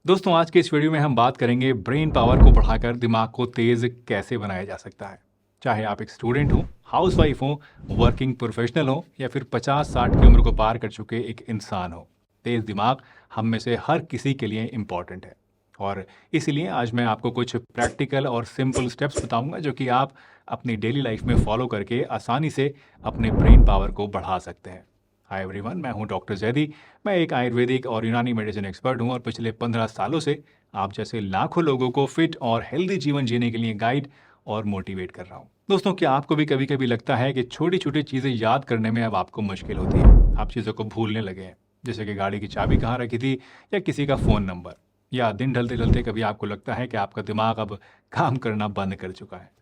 दोस्तों आज के इस वीडियो में हम बात करेंगे ब्रेन पावर को बढ़ाकर दिमाग को तेज कैसे बनाया जा सकता है। चाहे आप एक स्टूडेंट हो, हाउसवाइफ हो, वर्किंग प्रोफेशनल हो या फिर 50-60 की उम्र को पार कर चुके एक इंसान हो, तेज दिमाग हम में से हर किसी के लिए इम्पॉर्टेंट है। और इसीलिए आज मैं आपको कुछ प्रैक्टिकल और सिंपल स्टेप्स बताऊंगा जो कि आप अपनी डेली लाइफ में फॉलो करके आसानी से अपने ब्रेन पावर को बढ़ा सकते हैं। हाय एवरीवन, मैं हूं डॉक्टर जैदी। मैं एक आयुर्वेदिक और यूनानी मेडिसिन एक्सपर्ट हूं और पिछले 15 सालों से आप जैसे लाखों लोगों को फिट और हेल्दी जीवन जीने के लिए गाइड और मोटिवेट कर रहा हूं। दोस्तों, क्या आपको भी कभी कभी लगता है कि छोटी छोटी चीज़ें याद करने में अब आपको मुश्किल होती है? आप चीज़ों को भूलने लगे हैं, जैसे कि गाड़ी की चाबी कहाँ रखी थी या किसी का फ़ोन नंबर। या दिन ढलते ढलते कभी आपको लगता है कि आपका दिमाग अब काम करना बंद कर चुका है?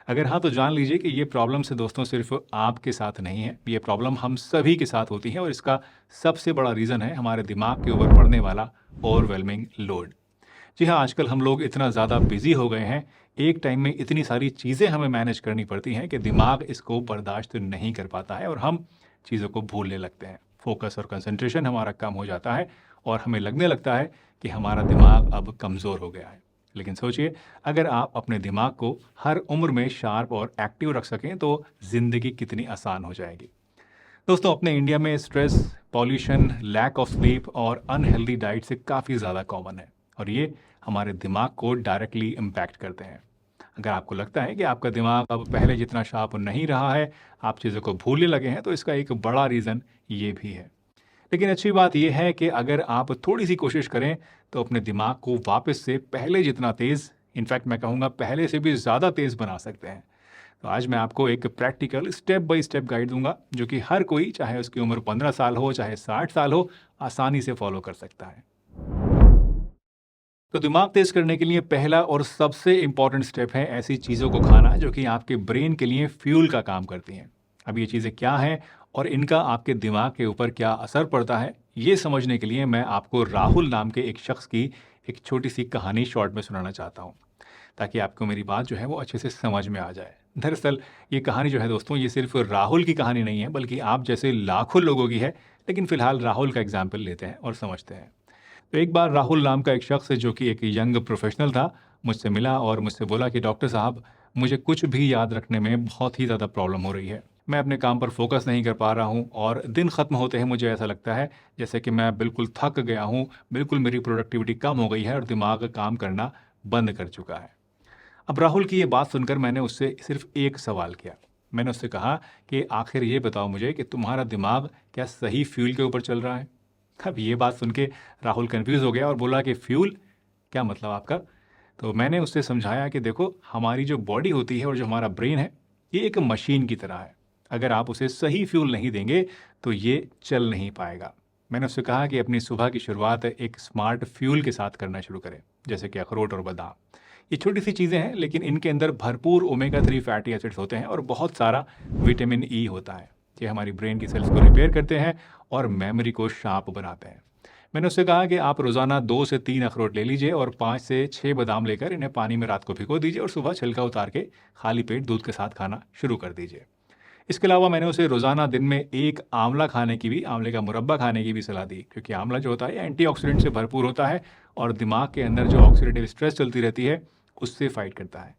अगर हाँ, तो जान लीजिए कि ये प्रॉब्लम से दोस्तों सिर्फ आपके साथ नहीं है, ये प्रॉब्लम हम सभी के साथ होती है और इसका सबसे बड़ा रीज़न है हमारे दिमाग के ऊपर पड़ने वाला ओवरवेलमिंग लोड। जी हाँ, आजकल हम लोग इतना ज़्यादा बिजी हो गए हैं, एक टाइम में इतनी सारी चीज़ें हमें मैनेज करनी पड़ती हैं कि दिमाग इसको बर्दाश्त नहीं कर पाता है और हम चीज़ों को भूलने लगते हैं। फोकस और कंसंट्रेशन हमारा कम हो जाता है और हमें लगने लगता है कि हमारा दिमाग अब कमज़ोर हो गया है। लेकिन सोचिए, अगर आप अपने दिमाग को हर उम्र में शार्प और एक्टिव रख सकें तो ज़िंदगी कितनी आसान हो जाएगी। दोस्तों, अपने इंडिया में stress, pollution, lack of sleep और अनहेल्दी डाइट से काफ़ी ज़्यादा कॉमन है और ये हमारे दिमाग को डायरेक्टली इम्पैक्ट करते हैं। अगर आपको लगता है कि आपका दिमाग अब पहले जितना शार्प नहीं रहा है, आप चीज़ों को भूलने लगे हैं, तो इसका एक बड़ा रीज़न ये भी है। लेकिन अच्छी बात यह है कि अगर आप थोड़ी सी कोशिश करें तो अपने दिमाग को वापस से पहले जितना तेज़, इनफैक्ट मैं कहूँगा पहले से भी ज़्यादा तेज़ बना सकते हैं। तो आज मैं आपको एक practical step by step guide दूंगा जो कि हर कोई, चाहे उसकी उम्र 15 साल हो चाहे 60 साल हो, आसानी से फॉलो कर सकता है। तो दिमाग तेज करने के लिए पहला और सबसे इम्पॉर्टेंट स्टेप है ऐसी चीज़ों को खाना जो कि आपके ब्रेन के लिए फ्यूल का काम करती हैं। अब ये चीज़ें क्या हैं और इनका आपके दिमाग के ऊपर क्या असर पड़ता है, ये समझने के लिए मैं आपको राहुल नाम के एक शख्स की एक छोटी सी कहानी शॉर्ट में सुनाना चाहता हूँ, ताकि आपको मेरी बात जो है वो अच्छे से समझ में आ जाए। दरअसल ये कहानी जो है दोस्तों, ये सिर्फ राहुल की कहानी नहीं है, बल्कि आप जैसे लाखों लोगों की है। लेकिन फिलहाल राहुल का एग्जाम्पल लेते हैं और समझते हैं। तो एक बार राहुल नाम का एक शख्स जो कि एक यंग प्रोफेशनल था, मुझसे मिला और मुझसे बोला कि डॉक्टर साहब, मुझे कुछ भी याद रखने में बहुत ही ज़्यादा प्रॉब्लम हो रही है। मैं अपने काम पर फोकस नहीं कर पा रहा हूँ और दिन ख़त्म होते हैं मुझे ऐसा लगता है जैसे कि मैं बिल्कुल थक गया हूँ, बिल्कुल मेरी प्रोडक्टिविटी कम हो गई है और दिमाग काम करना बंद कर चुका है। अब राहुल की ये बात सुनकर मैंने उससे सिर्फ एक सवाल किया। मैंने उससे कहा कि आखिर ये बताओ मुझे कि तुम्हारा दिमाग क्या सही फ्यूल के ऊपर चल रहा है? अब ये बात सुन के राहुल कन्फ्यूज़ हो गया और बोला कि फ्यूल? क्या मतलब आपका? तो मैंने उससे समझाया कि देखो, हमारी जो बॉडी होती है और जो हमारा ब्रेन है, ये एक मशीन की तरह है। अगर आप उसे सही फ्यूल नहीं देंगे तो ये चल नहीं पाएगा। मैंने उससे कहा कि अपनी सुबह की शुरुआत एक स्मार्ट फ्यूल के साथ करना शुरू करें, जैसे कि अखरोट और बादाम। ये छोटी सी चीज़ें हैं, लेकिन इनके अंदर भरपूर ओमेगा 3 फैटी एसिड्स होते हैं और बहुत सारा विटामिन ई होता है। ये हमारी ब्रेन की सेल्स को रिपेयर करते हैं और मेमोरी को शार्प बनाते हैं। मैंने उससे कहा कि आप रोज़ाना 2 से 3 अखरोट ले लीजिए और 5 से 6 बादाम लेकर इन्हें पानी में रात को भिगो दीजिए और सुबह छिलका उतार के खाली पेट दूध के साथ खाना शुरू कर दीजिए। इसके अलावा मैंने उसे रोज़ाना दिन में एक आंवला खाने की भी, आंवले का मुरब्बा खाने की भी सलाह दी, क्योंकि आंवला जो होता है एंटीऑक्सीडेंट से भरपूर होता है और दिमाग के अंदर जो ऑक्सीडेटिव स्ट्रेस चलती रहती है उससे फाइट करता है।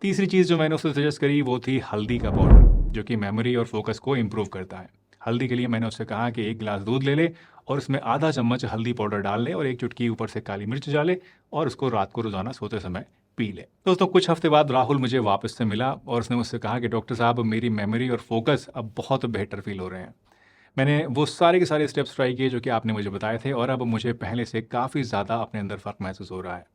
तीसरी चीज़ जो मैंने उसे सजेस्ट करी वो थी हल्दी का पाउडर, जो कि मेमोरी और फोकस को इम्प्रूव करता है। हल्दी के लिए मैंने उससे कहा कि 1 गिलास दूध ले ले और उसमें आधा चम्मच हल्दी पाउडर डाल ले और 1 चुटकी ऊपर से काली मिर्च डाले और उसको रात को रोज़ाना सोते समय पी ले। दोस्तों, कुछ हफ्ते बाद राहुल मुझे वापस से मिला और उसने मुझसे कहा कि डॉक्टर साहब, मेरी मेमोरी और फोकस अब बहुत बेहतर फील हो रहे हैं। मैंने वो सारे के सारे स्टेप्स ट्राई किए जो कि आपने मुझे बताए थे और अब मुझे पहले से काफ़ी ज़्यादा अपने अंदर फ़र्क महसूस हो रहा है।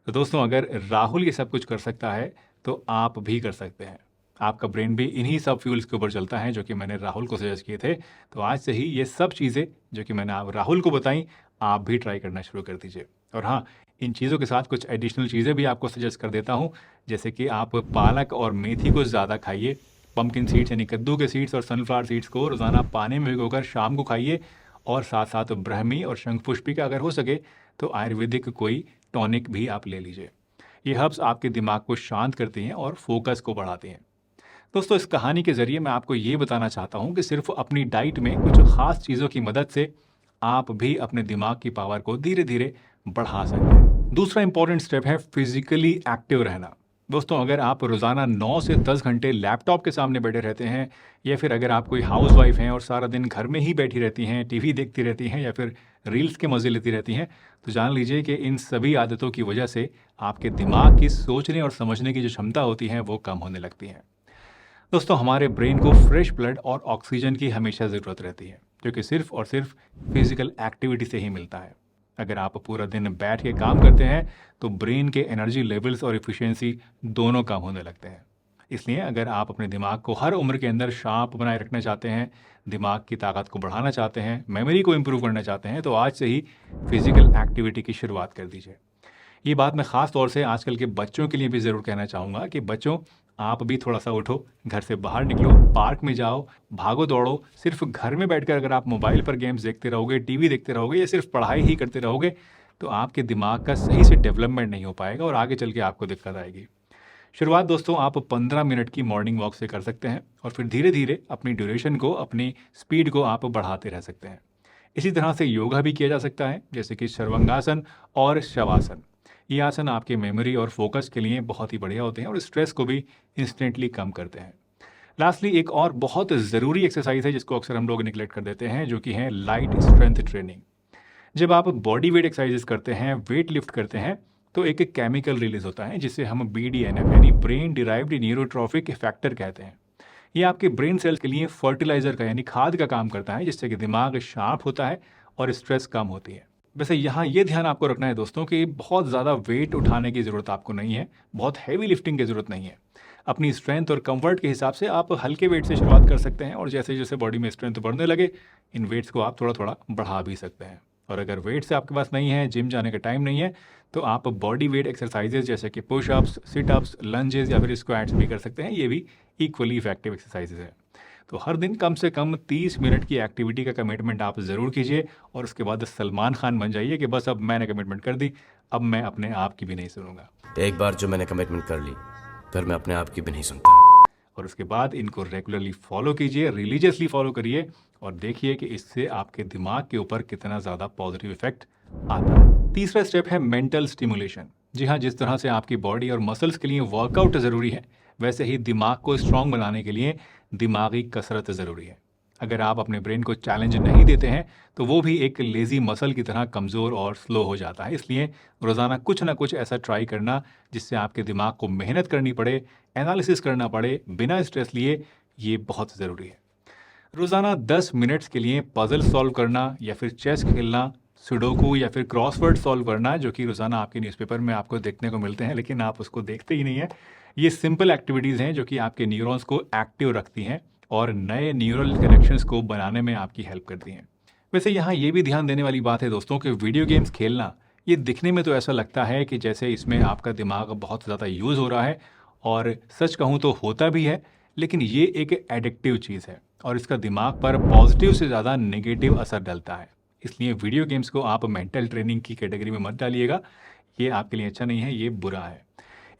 तो दोस्तों, अगर राहुल ये सब कुछ कर सकता है तो आप भी कर सकते हैं। आपका ब्रेन भी इन्हीं सब फ्यूल्स के ऊपर चलता है जो कि मैंने राहुल को सजेस्ट किए थे। तो आज से ही ये सब चीज़ें जो कि मैंने आप राहुल को बताई, आप भी ट्राई करना शुरू कर दीजिए। और हाँ, इन चीज़ों के साथ कुछ एडिशनल चीज़ें भी आपको सजेस्ट कर देता हूँ, जैसे कि आप पालक और मेथी को ज़्यादा खाइए। पम्पकिन सीड्स यानी कद्दू के सीड्स और सनफ्लावर सीड्स को रोज़ाना पानी में भिगोकर शाम को खाइए। और साथ साथ ब्राह्मी और शंखपुष्पी का अगर हो सके तो आयुर्वेदिक कोई टॉनिक भी आप ले लीजिए। ये हर्ब्स आपके दिमाग को शांत करती हैं और फोकस को बढ़ाती हैं। दोस्तों, इस कहानी के ज़रिए मैं आपको ये बताना चाहता हूँ कि सिर्फ अपनी डाइट में कुछ ख़ास चीज़ों की मदद से आप भी अपने दिमाग की पावर को धीरे धीरे बढ़ा सकते हैं। दूसरा इंपॉर्टेंट स्टेप है फिजिकली एक्टिव रहना। दोस्तों, अगर आप रोज़ाना 9 से 10 घंटे लैपटॉप के सामने बैठे रहते हैं, या फिर अगर आप कोई हाउसवाइफ हैं और सारा दिन घर में ही बैठी रहती हैं, टीवी देखती रहती हैं या फिर रील्स के मज़े लेती रहती हैं, तो जान लीजिए कि इन सभी आदतों की वजह से आपके दिमाग की सोचने और समझने की जो क्षमता होती है वो कम होने लगती है। दोस्तों, हमारे ब्रेन को फ्रेश ब्लड और ऑक्सीजन की हमेशा ज़रूरत रहती है, जो कि सिर्फ और सिर्फ फिजिकल एक्टिविटी से ही मिलता है। अगर आप पूरा दिन बैठ के काम करते हैं तो ब्रेन के एनर्जी लेवल्स और इफ़िशिएंसी दोनों कम होने लगते हैं। इसलिए अगर आप अपने दिमाग को हर उम्र के अंदर शार्प बनाए रखना चाहते हैं, दिमाग की ताकत को बढ़ाना चाहते हैं, मेमोरी को इम्प्रूव करना चाहते हैं, तो आज से ही फिजिकल एक्टिविटी की शुरुआत कर दीजिए। ये बात मैं ख़ास तौर से आजकल के बच्चों के लिए भी ज़रूर कहना चाहूँगा कि बच्चों, आप भी थोड़ा सा उठो, घर से बाहर निकलो, पार्क में जाओ, भागो दौड़ो। सिर्फ घर में बैठकर अगर आप मोबाइल पर गेम्स देखते रहोगे, टीवी देखते रहोगे या सिर्फ पढ़ाई ही करते रहोगे, तो आपके दिमाग का सही से डेवलपमेंट नहीं हो पाएगा और आगे चल के आपको दिक्कत आएगी। शुरुआत दोस्तों आप 15 मिनट की मॉर्निंग वॉक से कर सकते हैं और फिर धीरे धीरे अपनी ड्यूरेशन को, अपनी स्पीड को आप बढ़ाते रह सकते हैं। इसी तरह से योगा भी किया जा सकता है, जैसे कि सर्वांगासन और शवासन। ये आसन आपके मेमोरी और फोकस के लिए बहुत ही बढ़िया होते हैं और स्ट्रेस को भी इंस्टेंटली कम करते हैं। लास्टली एक और बहुत ज़रूरी एक्सरसाइज है जिसको अक्सर हम लोग निगलेक्ट कर देते हैं, जो कि है लाइट स्ट्रेंथ ट्रेनिंग। जब आप बॉडी वेट एक्सरसाइजेस करते हैं, वेट लिफ्ट करते हैं, तो एक केमिकल रिलीज होता है जिसे हम BDNF यानी ब्रेन डिराइव्ड न्यूरोट्रॉफिक फैक्टर कहते हैं। ये आपके ब्रेन सेल्स के लिए फर्टिलाइजर का यानी खाद का काम करता है, जिससे कि दिमाग शार्प होता है और स्ट्रेस कम होती है। वैसे यहाँ ये ध्यान आपको रखना है दोस्तों कि बहुत ज़्यादा वेट उठाने की ज़रूरत आपको नहीं है, बहुत हैवी लिफ्टिंग की ज़रूरत नहीं है। अपनी स्ट्रेंथ और कंफर्ट के हिसाब से आप हल्के वेट से शुरुआत कर सकते हैं और जैसे जैसे बॉडी में स्ट्रेंथ बढ़ने लगे, इन वेट्स को आप थोड़ा थोड़ा बढ़ा भी सकते हैं। और अगर वेट से आपके पास नहीं है, जिम जाने का टाइम नहीं है, तो आप बॉडी वेट एक्सरसाइजेज जैसे कि पुशअप्स, सिटअप्स, लंजेस या फिर स्क्वाट्स भी कर सकते हैं। ये भी इक्वली इफेक्टिव एक्सरसाइजेज हैं। तो हर दिन कम से कम 30 मिनट की एक्टिविटी का कमिटमेंट आप ज़रूर कीजिए और उसके बाद सलमान खान बन जाइए कि बस अब मैंने कमिटमेंट कर दी, अब मैं अपने आप की भी नहीं सुनूंगा। एक बार जो मैंने कमिटमेंट कर ली, फिर मैं अपने आप की भी नहीं सुनता। और उसके बाद इनको रेगुलरली फॉलो कीजिए, रिलीजियसली फॉलो करिए और देखिए कि इससे आपके दिमाग के ऊपर कितना ज़्यादा पॉजिटिव इफेक्ट आता है। तीसरा स्टेप है मेंटल स्टिमुलेशन। जी हाँ, जिस तरह से आपकी बॉडी और मसल्स के लिए वर्कआउट ज़रूरी है, वैसे ही दिमाग को स्ट्रांग बनाने के लिए दिमागी कसरत ज़रूरी है। अगर आप अपने ब्रेन को चैलेंज नहीं देते हैं तो वो भी एक लेज़ी मसल की तरह कमज़ोर और स्लो हो जाता है। इसलिए रोज़ाना कुछ ना कुछ ऐसा ट्राई करना जिससे आपके दिमाग को मेहनत करनी पड़े, एनालिसिस करना पड़े बिना स्ट्रेस लिए, ये बहुत ज़रूरी है। रोज़ाना 10 मिनट्स के लिए पजल सॉल्व करना या फिर चेस खेलना, सुडोकू या फिर क्रॉसवर्ड सॉल्व करना, जो कि रोज़ाना आपके न्यूज़पेपर में आपको देखने को मिलते हैं लेकिन आप उसको देखते ही नहीं है। ये सिंपल एक्टिविटीज़ हैं जो कि आपके न्यूरॉन्स को एक्टिव रखती हैं और नए न्यूरल कनेक्शंस को बनाने में आपकी हेल्प करती हैं। वैसे यहाँ ये भी ध्यान देने वाली बात है दोस्तों कि वीडियो गेम्स खेलना, ये दिखने में तो ऐसा लगता है कि जैसे इसमें आपका दिमाग बहुत ज़्यादा यूज़ हो रहा है, और सच कहूँ तो होता भी है, लेकिन ये एक एडिक्टिव चीज़ है और इसका दिमाग पर पॉजिटिव से ज़्यादा नेगेटिव असर डलता है। इसलिए वीडियो गेम्स को आप मेंटल ट्रेनिंग की कैटेगरी में मत डालिएगा, ये आपके लिए अच्छा नहीं है, ये बुरा है।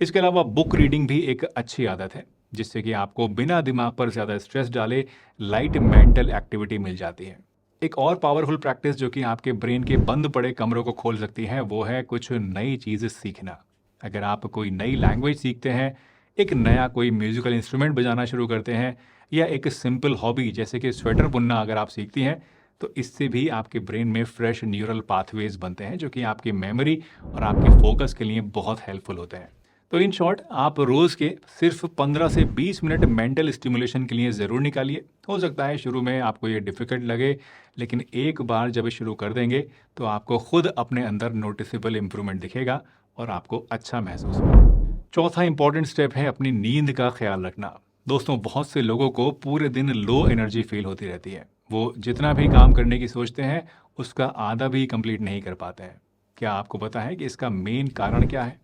इसके अलावा बुक रीडिंग भी एक अच्छी आदत है, जिससे कि आपको बिना दिमाग पर ज़्यादा स्ट्रेस डाले लाइट मेंटल एक्टिविटी मिल जाती है। एक और पावरफुल प्रैक्टिस जो कि आपके ब्रेन के बंद पड़े कमरों को खोल सकती है, वो है कुछ नई चीज़ें सीखना। अगर आप कोई नई लैंग्वेज सीखते हैं, एक नया कोई म्यूज़िकल इंस्ट्रूमेंट बजाना शुरू करते हैं, या एक सिंपल हॉबी जैसे कि स्वेटर बुनना अगर आप सीखती हैं, तो इससे भी आपके ब्रेन में फ्रेश न्यूरल पाथवेज बनते हैं जो कि आपकी मेमोरी और आपके फोकस के लिए बहुत हेल्पफुल होते हैं। तो इन शॉर्ट, आप रोज़ के सिर्फ 15 से 20 मिनट मेंटल स्टिमुलेशन के लिए ज़रूर निकालिए। हो सकता है शुरू में आपको ये डिफ़िकल्ट लगे, लेकिन एक बार जब शुरू कर देंगे तो आपको खुद अपने अंदर नोटिसेबल इम्प्रूवमेंट दिखेगा और आपको अच्छा महसूस होगा। चौथा इंपॉर्टेंट स्टेप है अपनी नींद का ख्याल रखना। दोस्तों, बहुत से लोगों को पूरे दिन लो एनर्जी फील होती रहती है। वो जितना भी काम करने की सोचते हैं उसका आधा भी कंप्लीट नहीं कर पाते हैं। क्या आपको पता है कि इसका मेन कारण क्या है?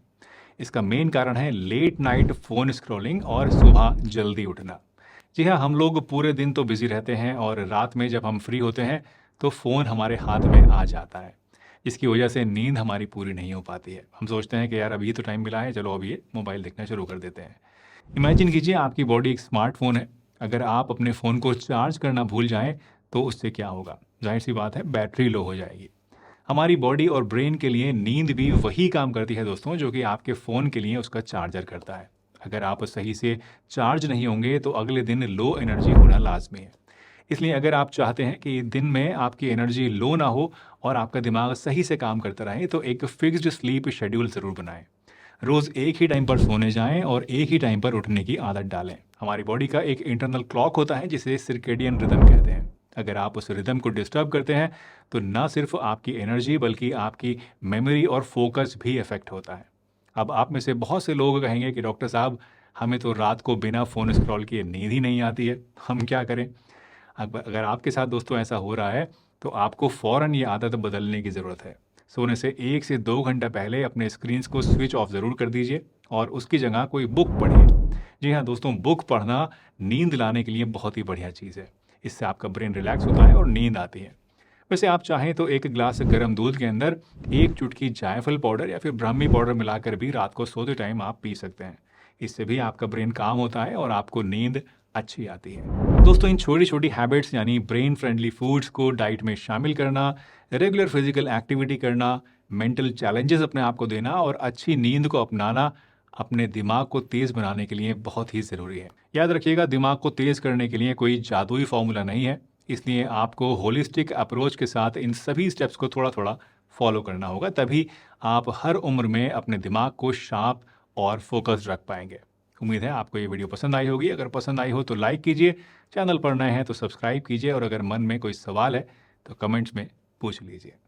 इसका मेन कारण है लेट नाइट फ़ोन स्क्रॉलिंग और सुबह जल्दी उठना। जी हाँ, हम लोग पूरे दिन तो बिजी रहते हैं और रात में जब हम फ्री होते हैं तो फ़ोन हमारे हाथ में आ जाता है। इसकी वजह से नींद हमारी पूरी नहीं हो पाती है। हम सोचते हैं कि यार अभी तो टाइम मिला है, चलो अभी ये मोबाइल देखना शुरू कर देते हैं। इमेजिन कीजिए आपकी बॉडी एक स्मार्टफोन है। अगर आप अपने फ़ोन को चार्ज करना भूल जाएं तो उससे क्या होगा? जाहिर सी बात है, बैटरी लो हो जाएगी। हमारी बॉडी और ब्रेन के लिए नींद भी वही काम करती है दोस्तों, जो कि आपके फ़ोन के लिए उसका चार्जर करता है। अगर आप सही से चार्ज नहीं होंगे तो अगले दिन लो एनर्जी होना लाजमी है। इसलिए अगर आप चाहते हैं कि दिन में आपकी एनर्जी लो ना हो और आपका दिमाग सही से काम करता रहे, तो एक फिक्स्ड स्लीप शेड्यूल ज़रूर बनाएं। रोज़ एक ही टाइम पर सोने जाएं और एक ही टाइम पर उठने की आदत डालें। हमारी बॉडी का एक इंटरनल क्लॉक होता है जिसे सर्केडियन रिदम कहते हैं। अगर आप उस रिदम को डिस्टर्ब करते हैं तो ना सिर्फ आपकी एनर्जी बल्कि आपकी मेमोरी और फोकस भी इफेक्ट होता है। अब आप में से बहुत से लोग कहेंगे कि डॉक्टर साहब, हमें तो रात को बिना फ़ोन स्क्रॉल किए नींद ही नहीं आती है, हम क्या करें? अब अगर आपके साथ दोस्तों ऐसा हो रहा है तो आपको फ़ौरन ये आदत बदलने की ज़रूरत है। सोने से 1 से 2 घंटा पहले अपने स्क्रीन्स को स्विच ऑफ ज़रूर कर दीजिए और उसकी जगह कोई बुक पढ़िए। जी हाँ दोस्तों, बुक पढ़ना नींद लाने के लिए बहुत ही बढ़िया चीज़ है। इससे आपका ब्रेन रिलैक्स होता है और नींद आती है। वैसे आप चाहें तो एक गिलास गर्म दूध के अंदर 1 चुटकी जायफल पाउडर या फिर ब्राह्मी पाउडर मिलाकर भी रात को सोते टाइम आप पी सकते हैं। इससे भी आपका ब्रेन काम होता है और आपको नींद अच्छी आती है। दोस्तों, इन छोटी छोटी हैबिट्स यानी ब्रेन फ्रेंडली फूड्स को डाइट में शामिल करना, रेगुलर फिजिकल एक्टिविटी करना, मेंटल चैलेंजेस अपने आप को देना और अच्छी नींद को अपनाना अपने दिमाग को तेज़ बनाने के लिए बहुत ही ज़रूरी है। याद रखिएगा, दिमाग को तेज़ करने के लिए कोई जादुई फॉर्मूला नहीं है, इसलिए आपको होलिस्टिक अप्रोच के साथ इन सभी स्टेप्स को थोड़ा थोड़ा फॉलो करना होगा, तभी आप हर उम्र में अपने दिमाग को शार्प और फोकस्ड रख पाएंगे। उम्मीद है आपको ये वीडियो पसंद आई होगी। अगर पसंद आई हो तो लाइक कीजिए, चैनल पर नए हैं तो सब्सक्राइब कीजिए और अगर मन में कोई सवाल है तो कमेंट्स में पूछ लीजिए।